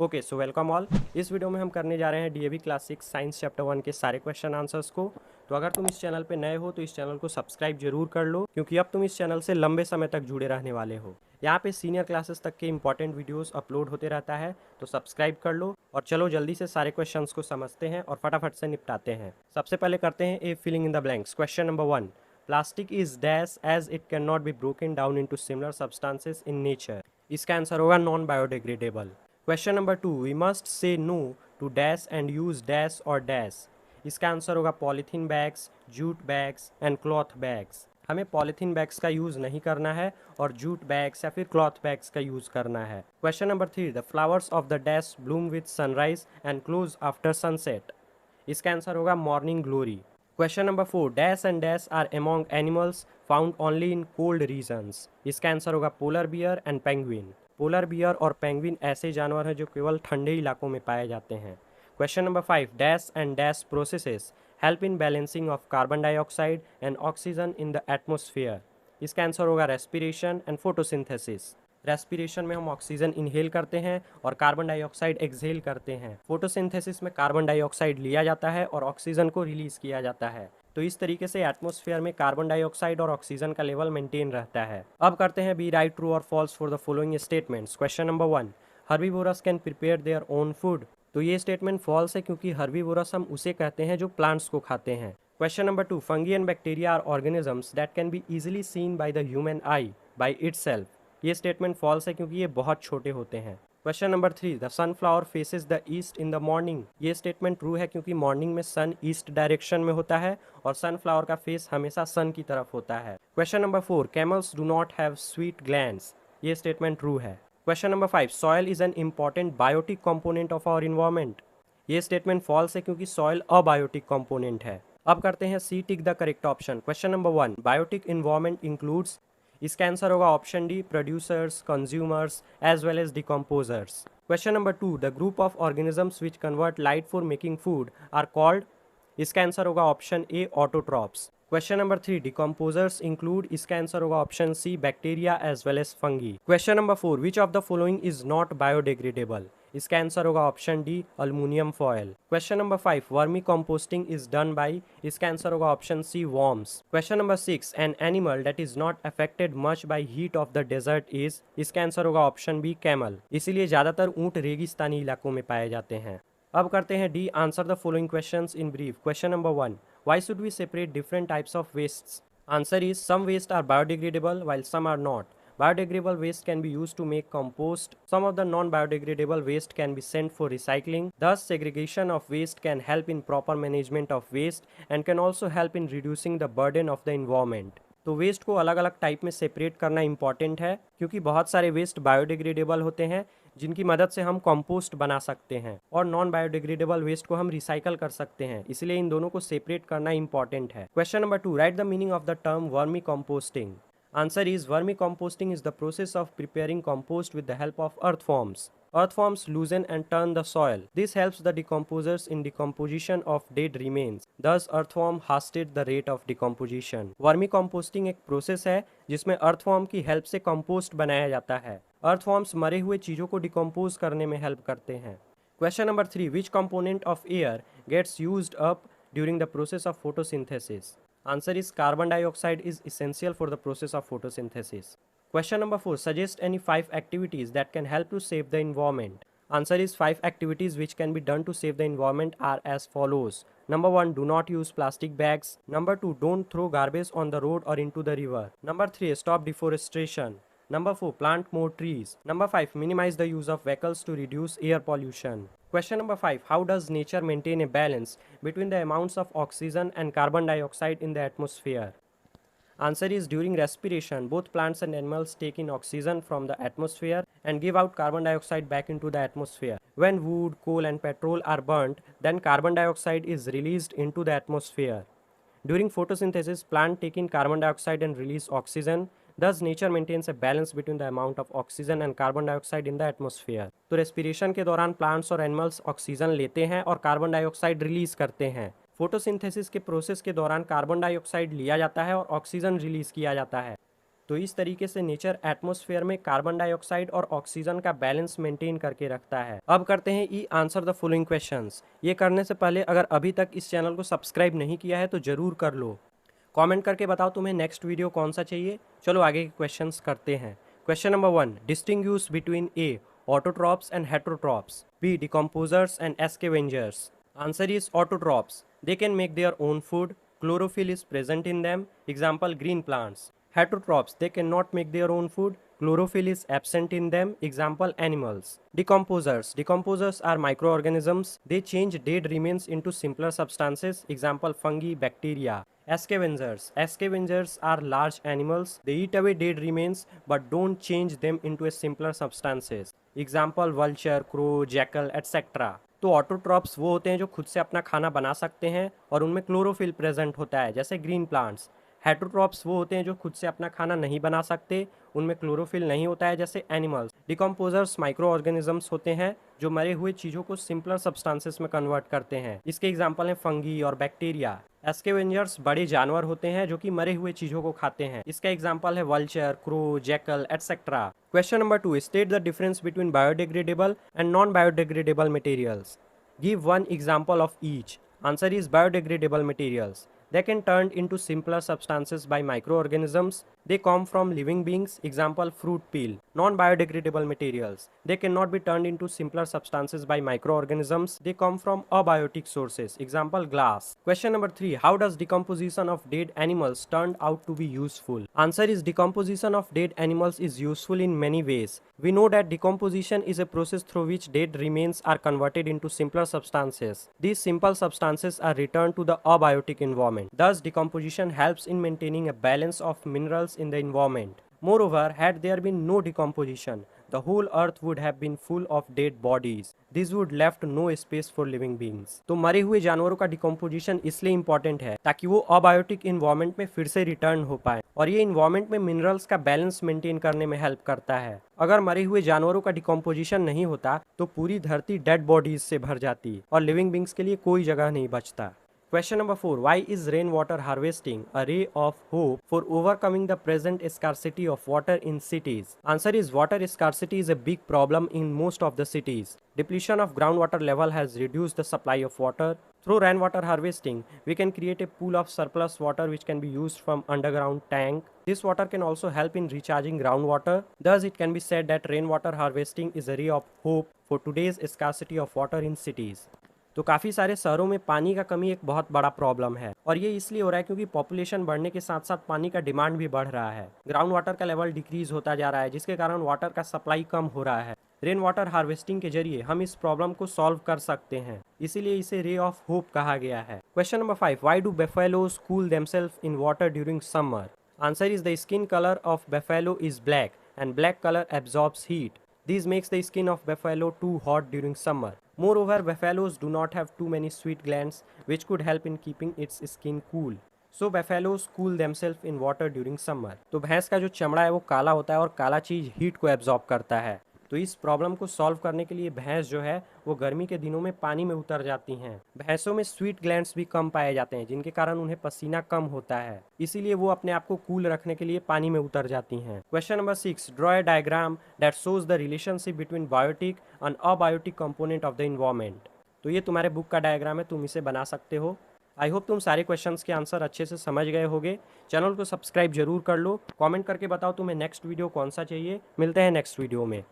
Okay so welcome all. इस video में हम करने जा रहे हैं डीएवी क्लास 6 साइंस चैप्टर 1 के सारे क्वेश्चन आंसर्स को। तो अगर तुम इस चैनल पे नए हो तो इस चैनल को सब्सक्राइब जरूर कर लो, क्योंकि अब तुम इस चैनल से लंबे समय तक जुड़े रहने वाले हो। यहाँ पे सीनियर क्लासेस तक के इंपॉर्टेंट वीडियोस अपलोड होते रहता है, तो सब्सक्राइब कर लो। और चलो जल्दी से सारे क्वेश्चंस को समझते हैं और फटाफट से निपटाते हैं। सबसे पहले करते हैं A filling in the blanks. Question number 1, plastic is dash as it can not be broken down into similar substances in nature. इसका आंसर होगा non biodegradable. Question number 2, we must say no to dash and use dash और dash. इसका answer होगा polythene bags, jute bags and cloth bags. हमें polythene bags का use नहीं करना है और जूट बैग्स या फिर क्लॉथ बैग्स का यूज़ करना है। Question number 3, the flowers of the dash bloom with sunrise and close after sunset. इसका आंसर होगा morning glory. Question number 4, dash and dash are among animals found only in cold regions. इसका answer होगा polar bear and penguin. Polar bear और penguin ऐसे जानवर हैं जो केवल ठंडे इलाकों में पाए जाते हैं। Question number 5, dash and dash processes help in balancing of carbon dioxide and oxygen in the atmosphere. इसका आंसर होगा रेस्पिरेशन एंड फोटोसिंथेसिस। रेस्पिरेशन में हम ऑक्सीजन इनहेल करते हैं और कार्बन डाइऑक्साइड एक्सहेल करते हैं। फोटोसिंथेसिस में कार्बन डाइऑक्साइड लिया जाता है और ऑक्सीजन को रिलीज किया जाता है। तो इस तरीके से एटमॉस्फेयर में कार्बन डाइऑक्साइड और ऑक्सीजन का लेवल मेंटेन रहता है। अब करते हैं बी राइट ट्रू और false for the following statements. Question number 1, herbivores can prepare their own food. तो ये स्टेटमेंट फॉल्स है, क्योंकि हर्बीवोरस हम उसे कहते हैं जो प्लांट्स को खाते हैं। Question number 2, fungi and bacteria are organisms that can be easily seen by the human eye by itself. ये स्टेटमेंट फॉल्स है, क्योंकि ये बहुत छोटे होते हैं। Question number 3, the sunflower faces the east in the morning. ये स्टेटमेंट ट्रू है, क्योंकि मॉर्निंग में सन ईस्ट डायरेक्शन में होता है और सनफ्लावर का फेस हमेशा सन की तरफ होता है। Question number 4, camels do not have sweat glands. ये स्टेटमेंट ट्रू है। Question number 5, soil is an important biotic component of our environment. ये स्टेटमेंट फॉल्स है, क्योंकि सॉयल अबायोटिक कंपोनेंट है। अब करते हैं C tick the correct option. Question number 1, biotic environment includes. इसका आंसर होगा option D, producers, consumers as well as decomposers. Question number 2, the group of organisms which convert light for making food are called. इसका answer होगा option A, autotrophs. Question number 3, decomposers include. इसका answer होगा option C, bacteria as well as fungi. Question number 4, which of the following is not biodegradable. इसका answer होगा option D, aluminium foil. Question number 5, vermicomposting is done by. इसका answer होगा option C, worms. Question number 6, an animal that is not affected much bye heat of the desert is. इसका answer होगा option B, camel. इसीलिए ज्यादातर ऊंट रेगिस्तानी इलाकों में पाए जाते हैं। अब करते हैं D, answer the following questions in brief. Question number 1, why should we separate different types of wastes. Answer is some waste are biodegradable while some are not. Biodegradable waste can be used to make compost. Some of the non-biodegradable waste can be sent for recycling. Thus, segregation of waste can help in proper management of waste and can also help in reducing the burden of the environment. तो waste को अलग अलग type में separate करना important है, क्योंकि बहुत सारे वेस्ट बायोडिग्रेडेबल होते हैं जिनकी मदद से हम कंपोस्ट बना सकते हैं, और नॉन बायोडिग्रेडेबल वेस्ट को हम रिसाइकल कर सकते हैं। इसलिए इन दोनों को सेपरेट करना इंपॉर्टेंट है। Question number 2, right the meaning of the term vermi composting. Answer is vermicomposting is the process of preparing compost with the help of earthworms. Earthworms loosen and turn the soil. This helps the decomposers in decomposition of dead remains. Thus, earthworm hastened the rate of decomposition. Vermicomposting एक process है जिसमें earthworm की help से compost बनाया जाता है। Earthworms मरे हुए चीजों को डिकम्पोज करने में हेल्प करते हैं। Question number 3, which component of air gets used up during the process of photosynthesis? Answer is carbon dioxide is essential for the process of photosynthesis. Question number 4, suggest any 5 activities that can help to save the environment. Answer is 5 activities which can be done to save the environment are as follows. Number 1, do not use plastic bags. Number 2, don't throw garbage on the road or into the river. Number 3, stop deforestation. Number 4, plant more trees. Number 5, minimize the use of vehicles to reduce air pollution. Question number 5, how does nature maintain a balance between the amounts of oxygen and carbon dioxide in the atmosphere? Answer is during respiration, both plants and animals take in oxygen from the atmosphere and give out carbon dioxide back into the atmosphere. When wood, coal and petrol are burnt, then carbon dioxide is released into the atmosphere. During photosynthesis, plants take in carbon dioxide and release oxygen. Thus, nature maintains a balance between the amount of oxygen and carbon dioxide in the atmosphere. तो respiration के दौरान plants और animals oxygen लेते हैं और carbon dioxide release करते हैं। Photosynthesis के प्रोसेस के दौरान कार्बन डाइऑक्साइड लिया जाता है और ऑक्सीजन रिलीज किया जाता है। तो इस तरीके से नेचर एटमॉस्फेयर में कार्बन डाइऑक्साइड और ऑक्सीजन का बैलेंस मेंटेन करके रखता है। अब करते हैं ई आंसर द फॉलोइंग क्वेश्चंस। ये करने से पहले अगर अभी तक इस चैनल को सब्सक्राइब नहीं किया है तो जरूर कर लो। कमेंट करके बताओ तुम्हें नेक्स्ट वीडियो कौन सा चाहिए। चलो आगे के क्वेश्चंस करते हैं। Question number 1, distinguish between A autotrophs and heterotrophs, B decomposers and scavengers. Answer is autotrophs. They can make their own food. Chlorophyll is present in them. Example, green plants. Heterotrophs, they cannot make their own food. Chlorophyll is absent in them. Example, animals. Decomposers. Decomposers are microorganisms. They change dead remains into simpler substances. Example, fungi, bacteria. Scavengers. Scavengers are large animals. They eat away dead remains but don't change them into a simpler substances. Example, vulture, crow, jackal, etc. तो autotrophs वो होते हैं जो खुद से अपना खाना बना सकते हैं और उनमें क्लोरोफिल प्रेजेंट होता है, जैसे ग्रीन प्लांट्स। हेटरोट्रॉप्स वो होते हैं जो खुद से अपना खाना नहीं बना सकते, उनमें क्लोरोफिल नहीं होता है, जैसे एनिमल्स। डिकम्पोजर्स माइक्रो ऑर्गेनिजम्स होते हैं जो मरे हुए चीज़ों को सिंपलर सब्सटेंसेस में कन्वर्ट करते हैं। इसके एग्जाम्पल हैं फंगी और बैक्टीरिया। एस्केवेंजर्स बड़े जानवर होते हैं जो कि मरे हुए चीज़ों को खाते हैं। इसका एग्जाम्पल है vulture, crow, jackal, etcetera. Question number 2, state the difference between biodegradable and non biodegradable materials. Give one example of each. Answer is biodegradable materials. They can turn into simpler substances by microorganisms. They come from living beings. Example, fruit peel. Non-biodegradable materials. They cannot be turned into simpler substances by microorganisms. They come from abiotic sources. Example, glass. Question number 3. How does decomposition of dead animals turned out to be useful? Answer is decomposition of dead animals is useful in many ways. We know that decomposition is a process through which dead remains are converted into simpler substances. These simple substances are returned to the abiotic environment. Thus, decomposition helps in maintaining a balance of minerals in the environment. Moreover, had there been no decomposition, the whole earth would have been full of dead bodies. This would left no space for living beings. तो मरे हुए जानवरों का decomposition इसलिए important है ताकि वो abiotic environment में फिर से रिटर्न हो पाए और ये इन्वायरमेंट में मिनरल्स का बैलेंस मेंटेन करने में हेल्प करता है। अगर मरे हुए जानवरों का डिकम्पोजिशन नहीं होता तो पूरी धरती डेड बॉडीज से भर जाती और लिविंग बींग्स के लिए कोई जगह नहीं बचता। Question number 4. Why is rainwater harvesting a ray of hope for overcoming the present scarcity of water in cities? Answer is water scarcity is a big problem in most of the cities. Depletion of groundwater level has reduced the supply of water. Through rainwater harvesting, we can create a pool of surplus water which can be used from underground tank. This water can also help in recharging groundwater. Thus, it can be said that rainwater harvesting is a ray of hope for today's scarcity of water in cities. तो काफ़ी सारे शहरों में पानी का कमी एक बहुत बड़ा प्रॉब्लम है और ये इसलिए हो रहा है क्योंकि पॉपुलेशन बढ़ने के साथ साथ पानी का डिमांड भी बढ़ रहा है। ग्राउंड वाटर का लेवल डिक्रीज होता जा रहा है जिसके कारण वाटर का सप्लाई कम हो रहा है। रेन वाटर हार्वेस्टिंग के जरिए हम इस प्रॉब्लम को सॉल्व कर सकते हैं, इसीलिए इसे रे ऑफ होप कहा गया है। Question number 5. Why do buffaloes cool themselves in water during summer? Answer is the skin colour of buffalo is black and black colour absorbs heat. This makes the skin of buffalo too hot during summer. Moreover, buffaloes do not have too many sweat glands, which could help in keeping its skin cool. So buffaloes cool themselves in water during summer. तो भैंस का जो चमड़ा है वो काला होता है और काला चीज हीट को एब्जॉर्ब करता है। तो इस प्रॉब्लम को सॉल्व करने के लिए भैंस जो है वो गर्मी के दिनों में पानी में उतर जाती हैं। भैंसों में स्वीट ग्लैंड्स भी कम पाए जाते हैं जिनके कारण उन्हें पसीना कम होता है, इसीलिए वो अपने आप को कूल रखने के लिए पानी में उतर जाती हैं। Question number 6. Draw a diagram that shows the relationship between biotic and abiotic component of the environment. तो ये तुम्हारे बुक का डायग्राम है, तुम इसे बना सकते हो। आई होप तुम सारे क्वेश्चंस के आंसर अच्छे से समझ गए होगे। चैनल को सब्सक्राइब जरूर कर लो। कमेंट करके बताओ तुम्हें नेक्स्ट वीडियो कौन सा चाहिए। मिलते हैं नेक्स्ट वीडियो में।